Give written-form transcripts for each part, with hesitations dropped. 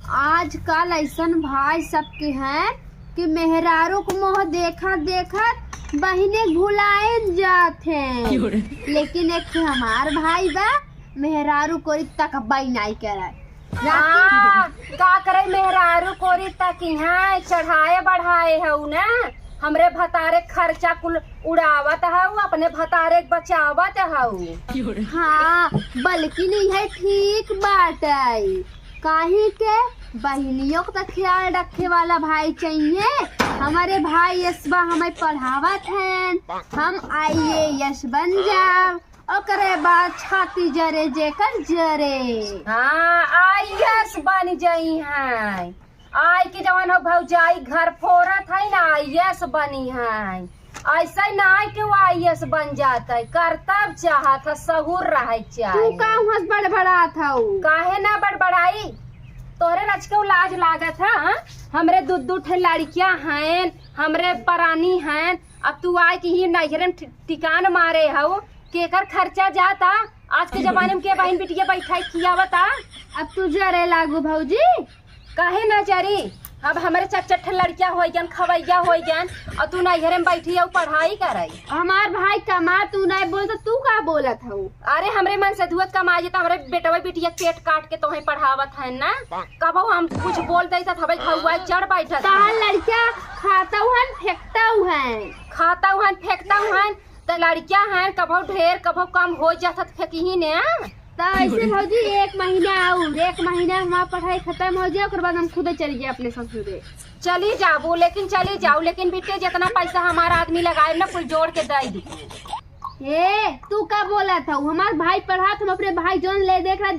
आजकल ऐसन भाई सबके हैं कि मेहरारू को मोह देखत देखत बहिने भुलाए जाते लेकिन एक ठे हमार भाई बा मेहरारू कोरी तक बाई नहीं करे। का करे मेहरारू कोरी तक यहाँ चढ़ाए बढ़ाए हऊ ना हमरे भतारे खर्चा कुल उड़ावत हऊ अपने भतारे बचावत हऊ। हाँ बल्कि नहीं है ठीक बात है काहे के बहनियों को तो ख्याल रखे वाला भाई चाहिए। हमारे भाई यशबा हमें पढ़ावत हैं हम IAS बन जाओ और करे बाद छाती जरे जेकर जरे। हाँ IAS बन जाई है आई के जवान हो भौजाई घर फोरत है ना IAS बनी है ऐसा ना कि वो IAS बन जाता है कर्तव्य चाहत सहूर रहे तू का हंस बड़बड़ा था काहे ना बड़बड़ाई तोरे रच के लाज लागत है। हमरे दू ठे लड़कियां हैं हमरे परानी हैं अब तू आए कि ही नैहरे टिकान मारे हो केकर खर्चा जाता आज के जमाने में के बहन बिटिया बैठा किया बता। अब तू जरे लागू भौजी काहे न जरी अब हमारे चट लड़कियां हो गन खवैया हो गन और तू नैहरे में बैठी और पढ़ाई कराई। हमार भाई कमा तू नहीं बोल तो तू का बोलत हूँ। अरे हमरे मन से धुआत कमा जेता हमरे बेटवा बिटिया पेट काट के तोहे पढ़ावत है ना कब हम कुछ बोल दे हवे खौआ चढ़ बैठा लड़किया खाता हुआ फेंकता हुआ तो लड़कियां हैं कभो ढेर कभो कम हो जाता फेंकी ने तो ऐसे भौजी एक महीना हमारा पढ़ाई खत्म हो जाए बाद हम खुद चली जाए अपने ससुरे चली जाओ लेकिन बेटे जितना पैसा हमारा आदमी लगाए ना कुल जोड़ के दे दी। तू का बोला था हमार भाई पढ़ा तुम अपने भाई जोन ले देख रहा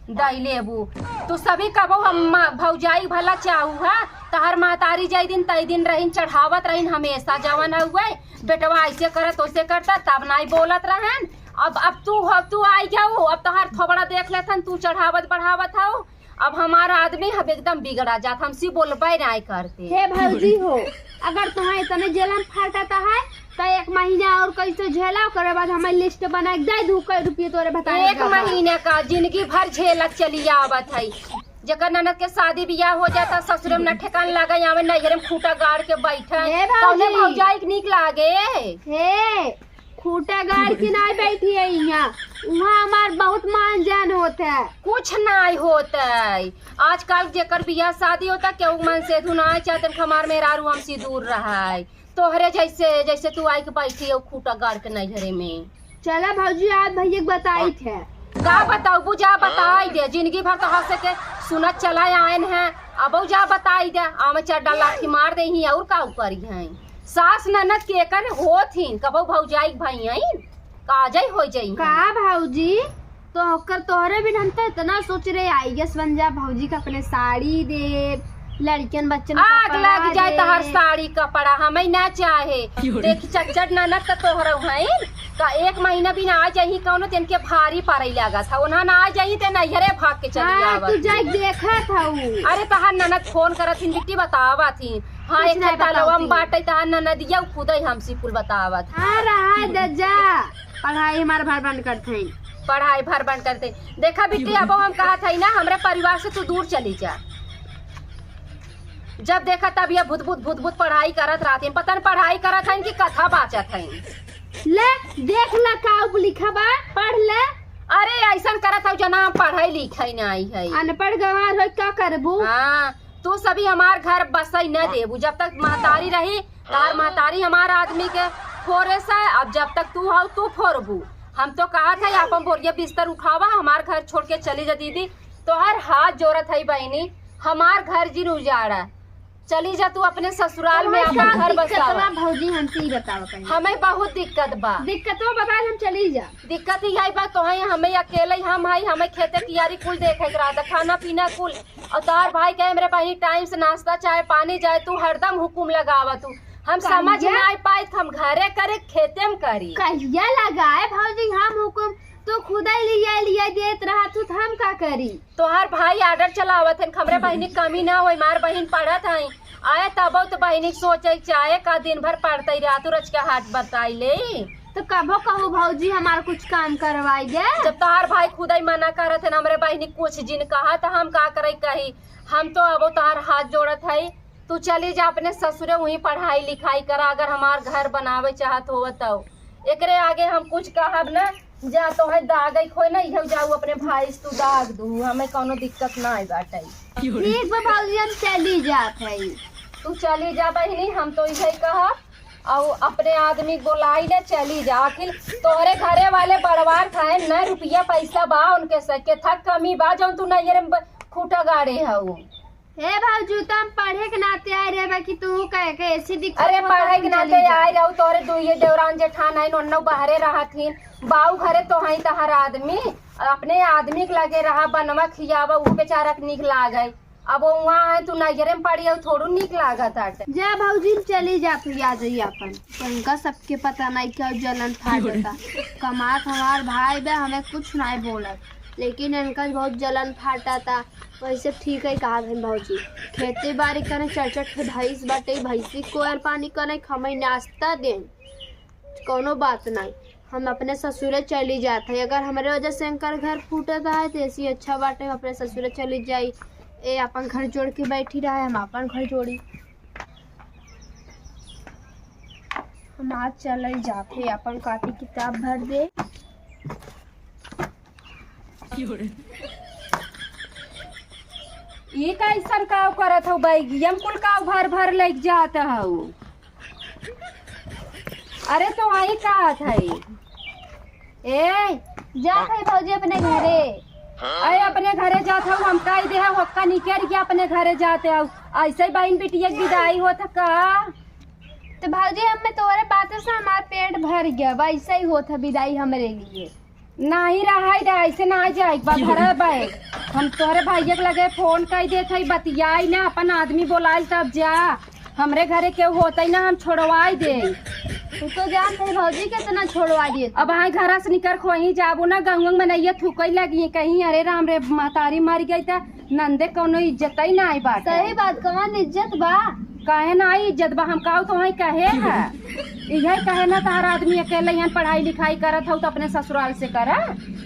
दई लेबू तू सभी कबो हम भौजाई भला चाहू है तहर महतारी जाई दिन तई दिन रहीन चढ़ावत रहीन हमेशा जवन हुए बेटवा ऐसे करत वैसे करता तब नहीं बोलत रहन। अब तू आई जाओ अब तहार थोबड़ा देख लेथन तू चढ़ावत बढ़ावत हो अब हमारा आदमी हम एकदम बिगड़ा जात हमसे बोलबे नहीं करते। हे भौजी हो अगर तुम्हें इतने जलन फाटता है तो एक महीना और कैसे झेला करे बाद हमें लिस्ट बना दे दू कई रुपये तोरे बता। एक महीने का जिंदगी भर झेलत चली आवत है जकर ननद के शादी बियाह हो जाता ससुर में न ठेकान लगा यहाँ नैहरे में खूटा गाड़ के बैठे भौजाई निक लागे खूटा गाड़ के नहीं बैठी है यहाँ वहाँ हमार बहुत मान जान होता है कुछ नहीं होता है। आजकल जेकर बियाह शादी होता केहू मन से धुनाए चाहते हमार मेहरारू हमसे दूर रहा है तोहरे जैसे तू आई के बैठी है खूटा गाड़ के नैहरे में। चला भौजी आज भैया बताई थे का बताऊ बुझा बताई दे जिंदगी भर तो हंस के सुनत चला आयन है अब जा बताई दे आम चड्डा लाठी मार दे ही और का करी है सास ननद के कर होथिन कबो भौजाई भाई काजई हो जाई का भौजी तो होकर तोहरे भी हम तो इतना सोच रहे IAS बन जा भौजी का अपने साड़ी दे लड़कियन बच्चन आग लग जाए तोहर साड़ी कपड़ा हमें ना चाहे देख चच्चड़ ननद तो तोहरा है का एक महीना भी ना आ जाही कौनो तेन के भारी पड़े लगा था उन्हा ना आ जाही ते नैहरे भाग के चली आवत तू जाई देखा था अरे तहार ननद फोन करथिन बिट्टी बतावा थी हाँ एक तालवा में बाटे तहार ननदिया खुद ही हमसे कुल बतावत। हां रहा दज्जा पढ़ाई हमार भर बंद करते देखा बिट्टी अब हम कहा था ना हमरे परिवार से तू दूर चली जा जब देखा तब ये भूत पढ़ाई करत रहती पता नहीं पढ़ाई करत है कि कथा बाचत है ले देख ला का लिखा बा पढ़ ले। अरे ऐसा करत है जना पढ़ाई लिखाई नहीं है अनपढ़ गंवार हो क्या करबू। हाँ तू सभी हमार घर बसई न देबू जब तक महतारी रही तार महतारी हमार आदमी के फोरे से अब जब तक तू हो तू फोरबू हम तो कहा था अपन बोरिया बिस्तर उठावा हमार घर छोड़ के चली जा दीदी तो हर हाथ जोरत है बहनी हमार घर जी उजाड़ा चली जा तू अपने ससुराल में अपन घर बसावा। भौजी हमसे ही बताओ हमें बहुत दिक्कत बता हम चली जा दिक्कत ही आई बात तो है हमें अकेले हम है हमें खेते कियारी कुल देखे रहा खाना पीना कुल और तार भाई कहे मेरे पानी टाइम से नाश्ता चाहे पानी जाए तू हरदम हुकुम लगावा तू हम समझ नहीं पाए हम घरे करे खेते में करी कहिया लगाए भौजी हम हुकुम तो खुदा लिया देत रहा तू हम का करी तोहार भाई आर्डर चलावत है हमरे बहनी कमी ना हो मार बहन पढ़त है आए तब तो बहनी सोचे चाहे का दिन भर पढ़ते रहा तू रच के हाथ बताई ले तो कभो कहो भौजी हमार कुछ काम करवाई दे। जब तोहार भाई खुद ही मना करत है ना हमरे बहनी कुछ जिन कहा तो हम का करे कही। हम तो अब तोहार हाथ जोड़त है, तू चली जा अपने ससुरे वहीं पढ़ाई लिखाई करा, अगर हमार घर बनावे चाहत हो तो। एकरे आगे हम कुछ कहब ना, जा तो है दाग खोई ना इहो जाऊ अपने भाई से तू दाग दू, हमें कोनो दिक्कत ना है बाटे। ठीक बा भौजी हम चली जात है। तू चली जा बहनी, हम तो इसे कहा और अपने आदमी बोलाई ले चली जा। आखिर तोहरे घरे वाले बड़वार खाए न रुपया पैसा बा उनके सके था कमी बा जो तू नहीं खूटा गाड़े हऊ। हे भौजी तो हम पढ़े के नाते आए रहे बाकी तू कहे के ऐसी दिक्कत। अरे पढ़े के नाते आए रहू, तोरे दुइये देवरान जेठान आई नन्नो बाहरे रहथिन, बाऊ घरे तो हई तहर आदमी अपने आदमी के लगे रहा बनवा खियावा उ बेचारा के निक लागे। अब वहाँ है तू नजरे में पड़ी थोड़ू निक लागत आटे। जा भौजी चली जा फिर आ जाइए अपन। उनका सबके पता नहीं क्या जलन फाटता। कमात हमार भाई बे हमें कुछ नहीं बोलत, लेकिन इनका बहुत जलन फाटा था। वैसे ठीक है कहा भौजी, खेती बाड़ी करे चरचट के भैंस बाटे, भैंसी कोयल पानी करे खमई नाश्ता दे, कोनो बात नहीं। हम अपने ससुरे चली जाते, अगर हमारे वजह से इनकर घर फूटता है तो ऐसी अच्छा बाटे हम अपने ससुरे चली जाई। ए अपन घर जोड़ के बैठी रहा है, हम अपन घर जोड़ी। हम आज चल जाते अपन कॉपी किताब भर दे। ये कैसन काव करत हूँ बैगियम कुल काव भर भर लग जात हूँ। अरे तो आई का है ए जात है भौजी अपने घरे। अरे अपने घरे जात हूँ हम कह दे हक्का निकल गया अपने घरे जाते हूँ। ऐसे बहन बिटिया की विदाई होता का। तो भौजी हमें तोरे बातों से हमारा पेट भर गया, वैसे ही होता विदाई हमारे लिए। नहीं रहा ऐसे ना जाए घर बैग। हम तोहरे भैया के लगे फोन कर देते बतियाई ना, अपन आदमी बोलाए तब जा। हमरे घरे केहू होता ही ना हम छोड़वाई दे। तू तो जानते है भौजी कितना छोड़वा दिए। अब आई घर से निकल खोही जाबू ना गंगंग में नहीं थूकई लगी कहीं। अरे राम रे महतारी मर गई था नंदे कोनो इज्जत ही ना आई बात। सही बात कौन इज्जत बा, कहे ना आई इज्जत बा। हम कहू तो वही कहे है यही कहे ना तार आदमी अकेले यहाँ पढ़ाई लिखाई करत हो तो अपने ससुराल से करा।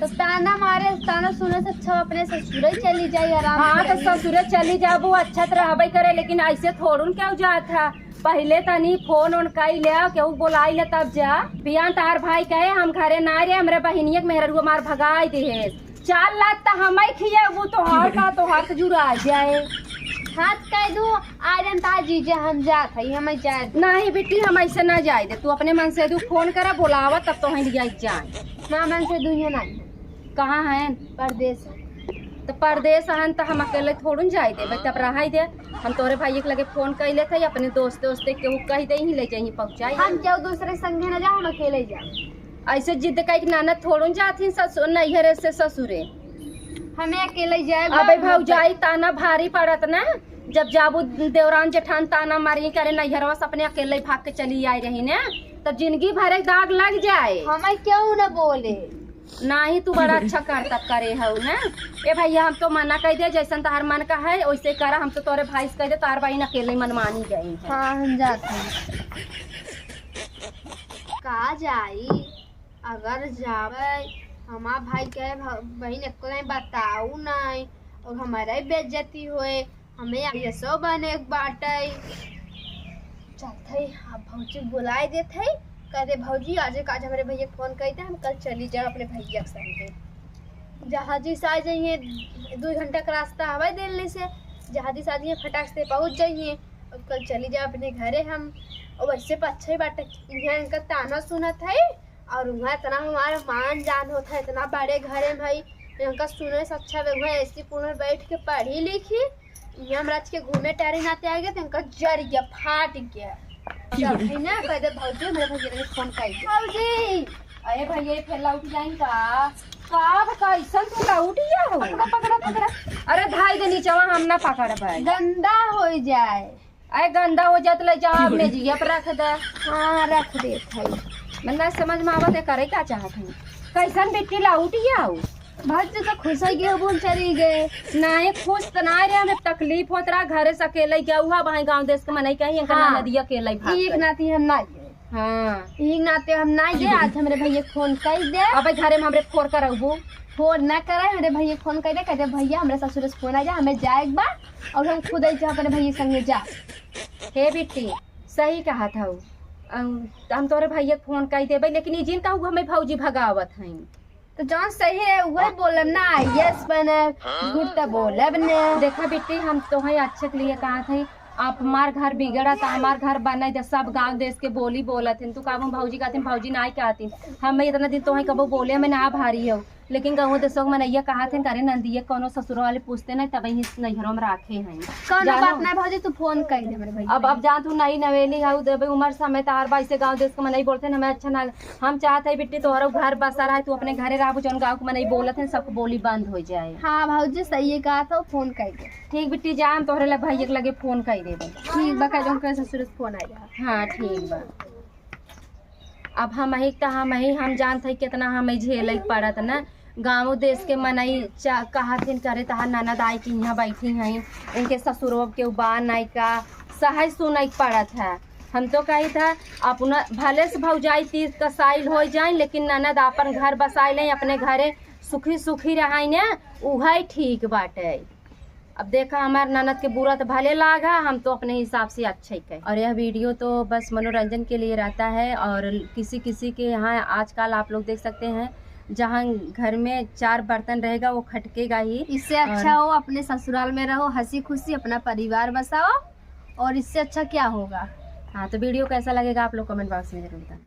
तो ताना मारे ताना सुने से अच्छा अपने ससुरे चली जाए आराम। हाँ तो ससुरे चली जाबू अच्छा तो रहबे करे, लेकिन ऐसे थोड़ून क्या जात था। पहले तनी फोन ओन कई ले केहू बोलाई ले तब जा। बियान तार भाई कहे हम घरे ना रे हमरे बहिनिया के मेहरु हमार भगाई दे। 4 लाख तो हम खिएबू तो हार का तो हाथ जुड़ा जाए। हाथ कह दू आर्यन ताजी जे हम जात है हम जाए। नहीं बेटी हम ऐसे ना जाए दे, तू अपने मन से दू फोन करा बोलावा तब तो हम जाए। ना मन से दुनिया नहीं कहाँ है परदेश। तो परदेश हन तो हम अकेले थोड़ू जाए दे तब रहा दे। हम तोरे भाई के लगे फोन कर ले थे अपने दोस्त केहू कह दे ही ले जाए पहुँचाई। हम क्यों दूसरे संगे न जाओ, हम अकेले जाओ। ऐसे जिद कह ननद थोड़ू जाती ससुर नैहरे से ससुरे, हमें अकेले जाए। अबे भौजाई ताना भारी पड़त ना। जब जाबू देवरान जेठान ताना मारी करे नैहरवा से अपने अकेले भाग के चली आई रही ना, तब जिंदगी भर दाग लग जाए। हमें क्यों न बोले। नहीं तू बड़ा अच्छा करता करे हो ना। ए भैया हम तो मना कह दे जैसन तार मन का है वैसे करा। हम तो तोरे भाई से कह दे तार बहन अकेले मनमानी गई। हाँ हम जाते हैं। कहा जाई अगर जावे हमार भाई कहे बहन एको नहीं बताऊ नहीं और हमारा ही बेइज्जती होए, हमें ऐसो बने बाटे। चलते आप भौजी बुलाए देते कहते भौजी आज हमारे भैया फोन करते हम कल चली जाए अपने भैया के संगे। जहाजी से आ जाइए 2 घंटा का रास्ता हवा दिल्ली से। जहाजी से आ जाइए फटाक से पहुँच जाइए और कल चली जाए अपने घरे हम। और वैसे तो अच्छा ही बाटे यहाँ इनका ताना सुनत है और वहाँ इतना हमारा मान जान होता है इतना बड़े घरे भाई इनका सुने से अच्छा वहाँ ऐसी पूर्ण बैठ के पढ़ी लिखी। यहाँ हम के घूमे टहरे नाते आ गए तो इनका जर गया फाट गया ना। कह दे भौजी मेरे भैया ने फोन कर दिया। भौजी अरे भैया फिर लौट जाए का कैसन तू लौट गया हो। पकड़ा पकड़ा। अरे भाई के नीचवा हम ना पकड़ पाए गंदा हो जाए। अरे गंदा हो जात ले जा अपने जिया पर रख दे। हाँ रख दे भाई। मैं समझ में आवत है करे क्या चाहत हूँ। कैसन बेटी लौट गया हो। भौजी तो खुश हो गए बोल चली गए। नहीं खुश तो ना रे हमें तकलीफ होत रहा घरे से अकेले गया हुआ भाई गाँव देश के मनई कही नदी अकेले एक नाती हम ना हाँ यही नाते हम ना ये आज हमारे भैया फोन कर दे। अब घरे में हमरे फोर करबू फोन ना करे हमारे भैया फोन कर दे, कहते भैया हमारे ससुर से फोन आ जा, हमें जाए एक बार और हम खुद ही अपने भैया संगे जा। हे बिट्टी सही कहा था उ। हम तोरे भैया के फोन कर देबै, लेकिन ई जिन कहू हमें भौजी भगावत हैं। तो जौन सही है वही बोलब ना, यस बने झूठ तो बोलब ने। देखा बिट्टी हम तोहे अच्छे के लिए कहा थे, आप हमार घर बिगड़ा था, हमार घर बना था, सब गांव देश के बोली बोलत हैं। तू कहूँ भौजी कहती भौजी ना कहती, हम इतना दिन तोहे कबो बोले मैं ना भारी हो, लेकिन कहूँ देशों में नैया कहा थे करे नंदिया कोनो ससुर वाले पूछते नहीं तब ही नैहरों में राखे हैं। कौनो बात ना भौजी, तू फोन कर दे हमारे भैया। अब जा तू नई नवेली है देवे उम्र समय तार बाई से गाँव देश के में नहीं बोलते हमें अच्छा ना। हम चाहते हैं बिट्टी तोहरा घर बसा रहा है, तू अपने घरे रह जौन गाँव में नहीं बोलत है, सबको बोली बंद हो जाए। हाँ भौजी सही है कहा था, फोन कर दे। ठीक बिट्टी जा हम तोहरे लगे भैया के लगे फोन कर दे। ठीक बा, कह दूँ ससुर से फोन आ जा। हाँ ठीक बा। अब हम हम जानते हैं कितना हमें झेल पड़त ना, गाँव देश के मनई कहा थे करे तहा ननद आई कि यहाँ बैठी हैं, इनके ससुरों के उबार नहीं का सहज सुनई पड़त है। हम तो कही था अपना भले से भौजाई तीज का साइल हो जाए, लेकिन ननद अपन घर बसाई लें, अपने घरे सुखी सुखी रहाई ने, वही ठीक बाटे। अब देखा हमार ननद के बुरा तो भले लागा, हम तो अपने हिसाब से अच्छा ही कहे। और यह वीडियो तो बस मनोरंजन के लिए रहता है, और किसी किसी के यहाँ आजकल आप लोग देख सकते हैं जहाँ घर में 4 बर्तन रहेगा वो खटकेगा ही। इससे अच्छा हो अपने ससुराल में रहो, हंसी खुशी अपना परिवार बसाओ, और इससे अच्छा क्या होगा। हाँ तो वीडियो कैसा लगेगा आप लोग कमेंट बॉक्स में जरूर बताएं।